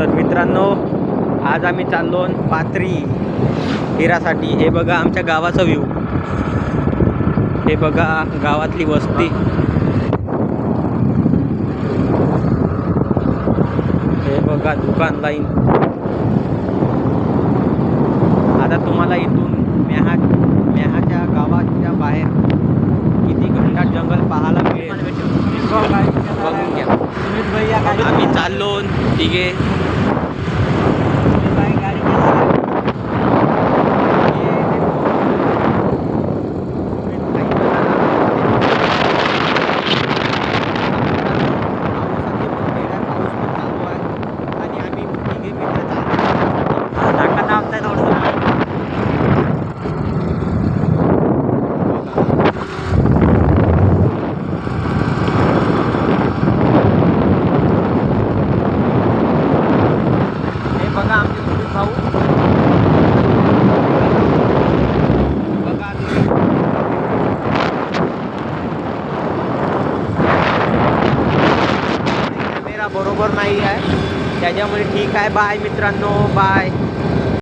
तर मित्रांनो, आज आम्ही चाललो पाथरी फिरासाठी. हे बघा आमच्या गावाचा व्ह्यू, हे बघा गावातली वस्ती, हे बघा दुकान लाईन. आता तुम्हाला इथून मेहाच्या गावाच्या बाहेर किती घंटाट जंगल पाहायला मिळेल बघून घ्या. आम्ही चाललो तिघे. बघा आमचे सुमित भाऊ, बघा कॅमेरा बरोबर नाही आहे त्याच्यामुळे. ठीक आहे, बाय मित्रांनो, बाय.